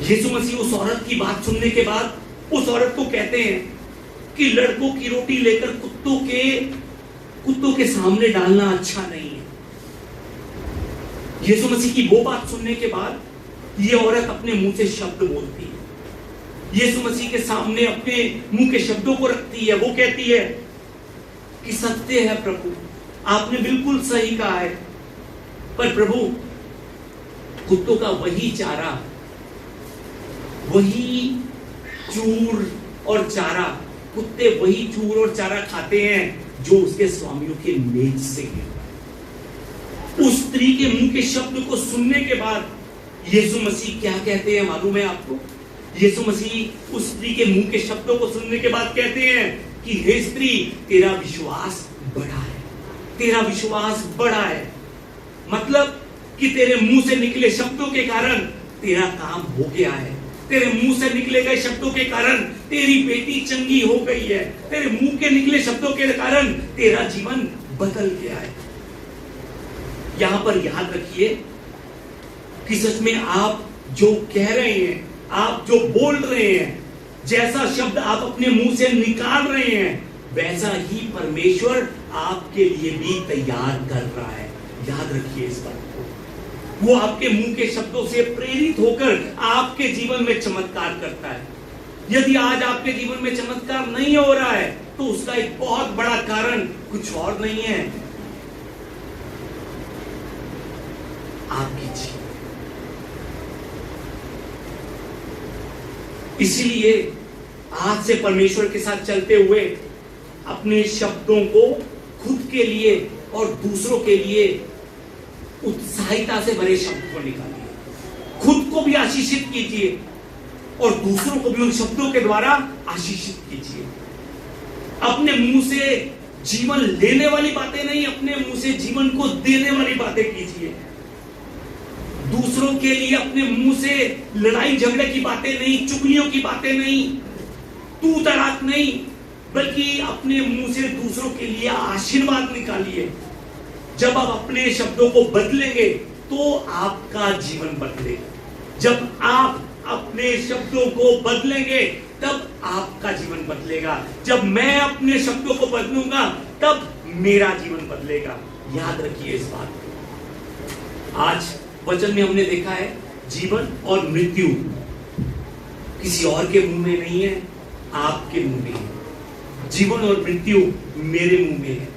Speaker 1: यीशु मसीह उस औरत की बात सुनने के बाद उस औरत को कहते हैं कि लड़कों की रोटी लेकर कुत्तों के सामने डालना अच्छा नहीं है। यीशु मसीह की वो बात सुनने के बाद ये औरत अपने मुंह से शब्द बोलती है, यीशु मसीह के सामने अपने मुंह के शब्दों को रखती है। वो कहती है कि सत्य है प्रभु, आपने बिल्कुल सही कहा है, पर प्रभु कुत्तों का वही चारा, वही चूर और चारा, कुत्ते वही चूर और चारा खाते हैं जो उसके स्वामियों के मेज से है। उस स्त्री के मुंह के शब्द को सुनने के बाद यीशु मसीह क्या कहते हैं मालूम है आपको? यीशु मसीह उस स्त्री के मुंह के शब्दों को सुनने के बाद कहते हैं कि हे स्त्री, तेरा विश्वास बड़ा है, तेरा विश्वास बड़ा है। मतलब कि तेरे मुंह से निकले शब्दों के कारण तेरा काम हो गया है, तेरे मुंह से निकले गए शब्दों के कारण तेरी बेटी चंगी हो गई है, तेरे मुंह के निकले शब्दों के कारण तेरा जीवन बदल गया है। यहां पर याद रखिए कि सच में आप जो कह रहे हैं, आप जो बोल रहे हैं, जैसा शब्द आप अपने मुंह से निकाल रहे हैं, वैसा ही परमेश्वर आपके लिए भी तैयार कर रहा है। याद रखिए इस बात को। वो आपके मुंह के शब्दों से प्रेरित होकर आपके जीवन में चमत्कार करता है। यदि आज आपके जीवन में चमत्कार नहीं हो रहा है तो उसका एक बहुत बड़ा कारण कुछ और नहीं है, आपकी जीवन। इसीलिए आज से परमेश्वर के साथ चलते हुए अपने शब्दों को खुद के लिए और दूसरों के लिए उत्साहिता से भरे शब्द को निकालिए, खुद को भी आशीषित कीजिए और दूसरों को भी उन शब्दों के द्वारा आशीषित कीजिए। अपने मुंह से जीवन लेने वाली बातें नहीं, अपने मुंह से जीवन को देने वाली बातें कीजिए। दूसरों के लिए अपने मुंह से लड़ाई झगड़े की बातें नहीं, चुगलियों की बातें नहीं, तू तड़ाक नहीं, बल्कि अपने मुंह से दूसरों के लिए आशीर्वाद निकालिए। जब आप अपने शब्दों को बदलेंगे तो आपका जीवन बदलेगा। जब आप अपने शब्दों को बदलेंगे तब आपका जीवन बदलेगा। जब मैं अपने शब्दों को बदलूंगा तब मेरा जीवन बदलेगा। याद रखिए इस बात को। आज वचन में हमने देखा है जीवन और मृत्यु किसी और के मुंह में नहीं है, आपके मुंह में है। जीवन और मृत्यु मेरे मुंह में है।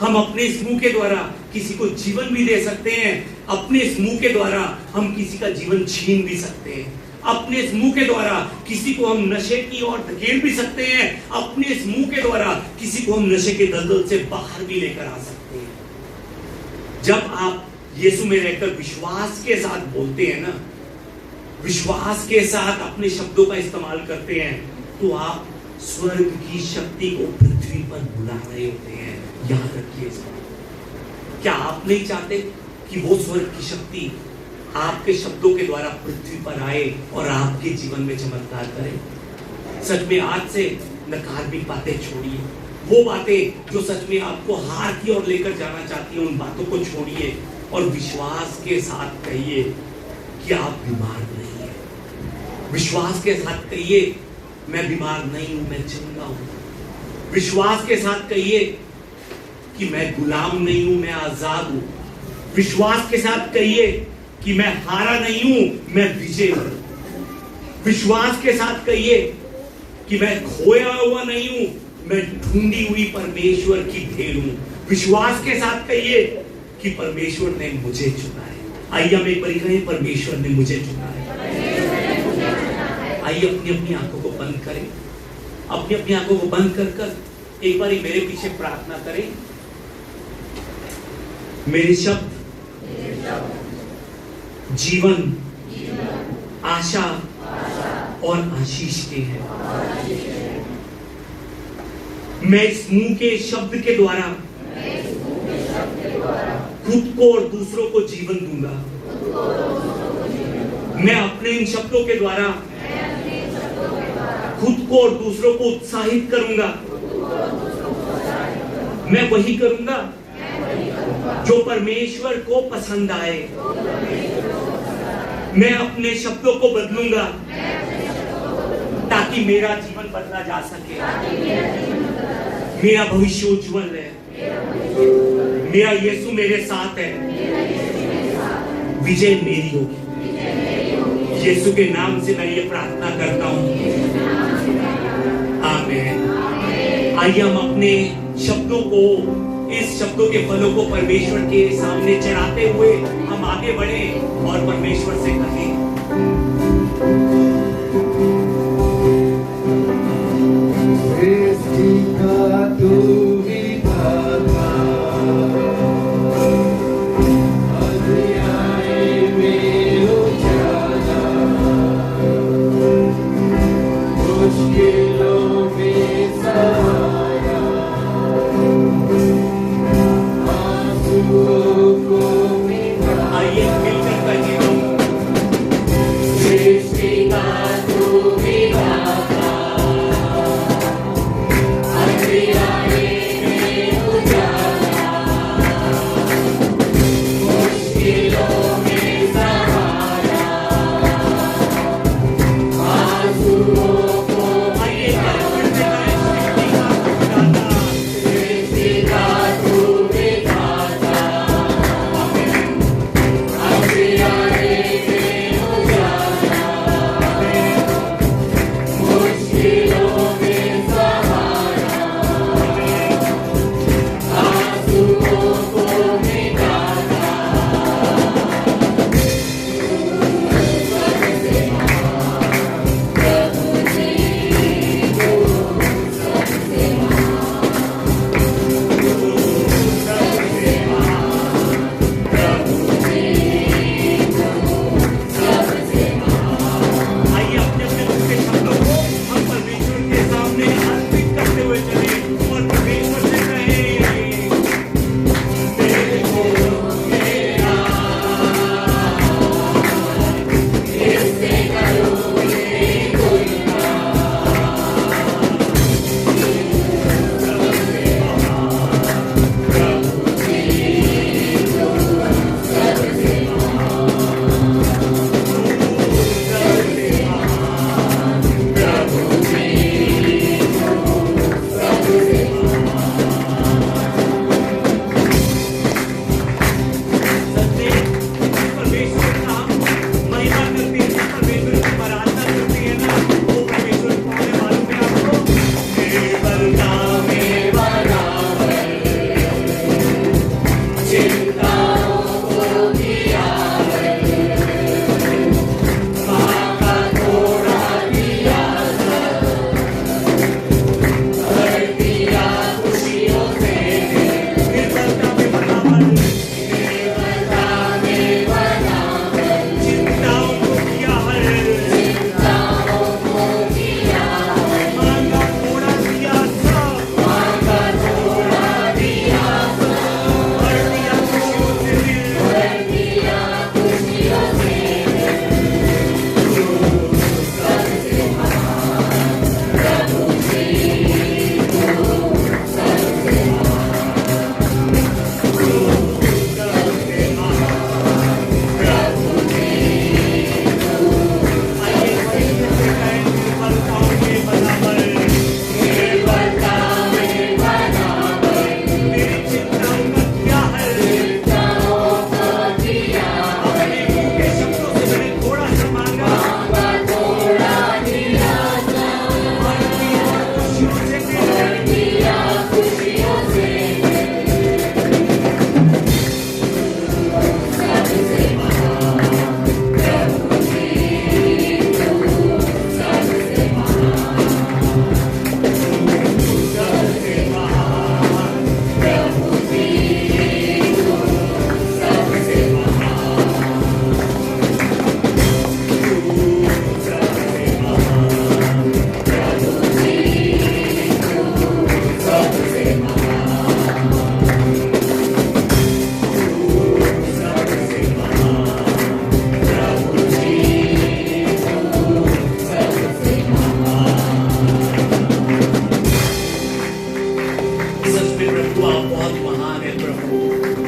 Speaker 1: हम अपने इस मुंह के द्वारा किसी को जीवन भी दे सकते हैं, अपने इस मुंह के द्वारा हम किसी का जीवन छीन भी सकते हैं, अपने इस मुंह के द्वारा किसी को हम नशे की ओर धकेल भी सकते हैं, अपने इस मुंह के द्वारा किसी को हम नशे के दलदल से बाहर भी लेकर आ सकते हैं। जब आप यीशु में रहकर विश्वास के साथ बोलते हैं ना, विश्वास के साथ अपने शब्दों का इस्तेमाल करते हैं, तो आप स्वर्ग की शक्ति को पृथ्वी पर बुला रहे होते हैं। याद रखिए इस बात। क्या आप नहीं चाहते कि वो स्वर्ग की शक्ति आपके शब्दों के द्वारा पृथ्वी पर आए और आपके जीवन में चमत्कार करे? सच में आज से नकारात्मक बातें छोड़िए, वो बातें जो सच में आपको हार की ओर लेकर जाना चाहती हैं, उन बातों को छोड़िए और विश्वास के साथ कहिए कि आप बीमार नहीं हैं। विश्वास के साथ कहिए मैं बीमार नहीं हूं, मैं जिंदा हूं। विश्वास के साथ कहिए कि मैं गुलाम नहीं हूं, मैं आजाद हूं। विश्वास के साथ कहिए कि मैं हारा नहीं हूं, मैं विजय हूं। विश्वास के साथ कहिए कि मैं खोया हुआ नहीं हूं, मैं ढूंढी हुई परमेश्वर की भेड़ हूं। विश्वास के साथ कहिए कि परमेश्वर ने मुझे चुना है। आइए हम एक बार कहें, परमेश्वर ने मुझे चुना है। आइए अपनी अपनी आंखों को बंद करें, अपनी अपनी आंखों को बंद कर कर एक बार मेरे पीछे प्रार्थना करें। मेरे शब्द जीवन, आशा और आशीष के हैं। मैं इस मुंह के शब्द के द्वारा खुद को और दूसरों को जीवन दूंगा। मैं अपने इन शब्दों के द्वारा खुद को और दूसरों को उत्साहित करूंगा। मैं वही करूंगा जो परमेश्वर को पसंद आए। मैं अपने शब्दों को बदलूंगा ताकि मेरा जीवन बदला जा सके। मेरा भविष्य उज्जवल है। मेरा यीशु मेरे साथ है। विजय मेरी होगी। यीशु के नाम से मैं ये प्रार्थना करता हूं, आमीन। आइए हम अपने शब्दों को, इस शब्दों के फलों को परमेश्वर के सामने चढ़ाते हुए हम आगे बढ़े और परमेश्वर से कहें,
Speaker 2: सृष्टि का तू विधाता, अंधियारे में उजाला, मुश्किलों में सहारा, आंसुओं को मिटा।
Speaker 1: आइए मिलकर कहें,
Speaker 2: सृष्टि का तू विधाता,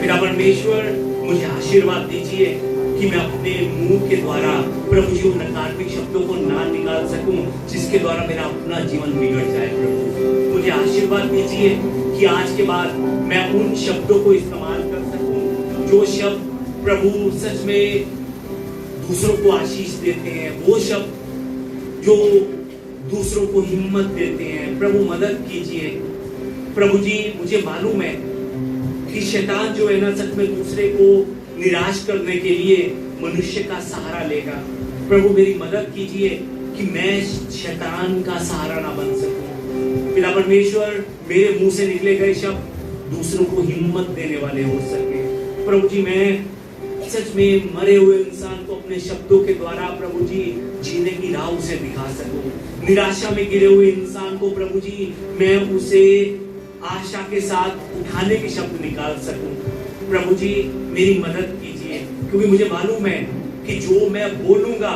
Speaker 1: पिता परमेश्वर, मुझे आशीर्वाद दीजिए कि मैं अपने मुंह के द्वारा प्रभु जी उन नकारात्मक शब्दों को ना निकाल सकूं जिसके द्वारा मेरा अपना जीवन बिगड़ जाए। प्रभु मुझे आशीर्वाद दीजिए कि आज के बाद मैं उन शब्दों को इस्तेमाल कर सकूं जो शब्द प्रभु सच में दूसरों को आशीष देते हैं, वो शब्द जो दूसरों को हिम्मत देते हैं। प्रभु मदद कीजिए। प्रभु जी, मुझे मालूम है कि शैतान जो है ना, सच में दूसरे को निराश करने के लिए मनुष्य का सहारा लेगा। प्रभु मेरी मदद कीजिए कि मैं शैतान का सहारा ना बन सकूं। पिता परमेश्वर, मेरे मुंह से निकले गए शब्द दूसरों को हिम्मत देने वाले हो सके। प्रभु जी, मैं सच में मरे हुए इंसान को अपने शब्दों के द्वारा प्रभु जी जीने की राह उसे दिखा सकूं। निराशा में गिरे हुए इंसान को प्रभु जी मैं उसे आशा के साथ उठाने के शब्द निकाल सकूं। प्रभु जी मेरी मदद कीजिए, क्योंकि मुझे मालूम है कि जो मैं बोलूंगा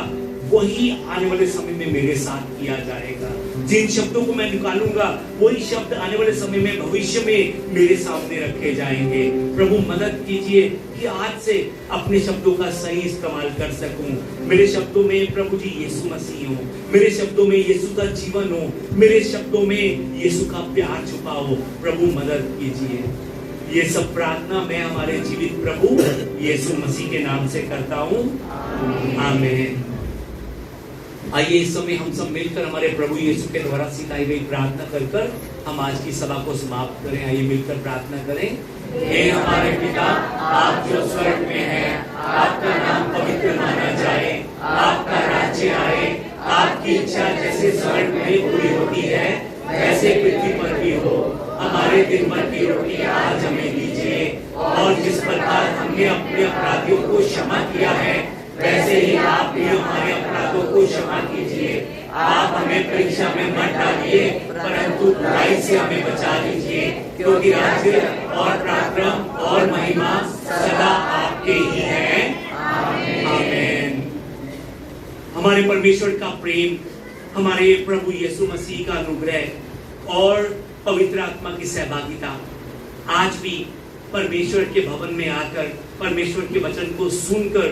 Speaker 1: वही आने वाले समय में मेरे साथ किया जाएगा। जिन शब्दों को मैं निकालूंगा वही शब्द आने वाले समय में भविष्य में मेरे सामने रखे जाएंगे। प्रभु मदद कीजिए कि आज से अपने शब्दों का सही इस्तेमाल कर सकूं। मेरे शब्दों में प्रभु जी यीशु मसीह हो, मेरे शब्दों में यीशु का जीवन हो, मेरे शब्दों में यीशु का प्यार छुपा हो। प्रभु मदद कीजिए। ये सब प्रार्थना मैं हमारे जीवित प्रभु यीशु मसीह के नाम से करता हूँ, आमीन। आइए इस समय हम सब मिलकर हमारे प्रभु यीशु के द्वारा सिखाई गई प्रार्थना कर हम आज की सभा को समाप्त करें। आइए मिलकर प्रार्थना करें। हे हमारे पिता, आप जो स्वर्ग में हैं, आपका नाम पवित्र माना जाए, आपका राज्य आए, आपकी इच्छा जैसे स्वर्ग में पूरी होती है वैसे पृथ्वी पर भी हो। हमारे दिन भर की रोटी आज हमें दीजिए, और जिस प्रकार हमने अपने अपराधियों को क्षमा किया है वैसे ही आप भी हमारे अपराधों को क्षमा कीजिए। आप हमें परीक्षा में मत डालिए, परंतु बुराई से हमें बचा लीजिए, क्योंकि राज्य और पराक्रम और महिमा सदा आपके ही है, आमीन। हमारे परमेश्वर का प्रेम, हमारे प्रभु यीशु मसीह का अनुग्रह और पवित्र आत्मा की सहभागिता आज भी परमेश्वर के भवन में आकर परमेश्वर के वचन को सुनकर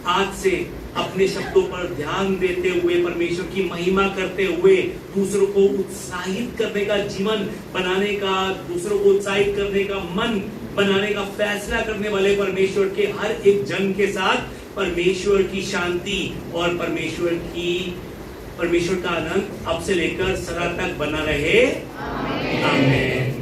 Speaker 1: आज से अपने शब्दों पर ध्यान देते हुए परमेश्वर की महिमा करते हुए दूसरों को उत्साहित करने का जीवन बनाने का, दूसरों को उत्साहित करने का मन बनाने का फैसला करने वाले परमेश्वर के हर एक जन के साथ परमेश्वर की शांति और परमेश्वर का आनंद अब से लेकर सदा तक बना रहे, आमीन।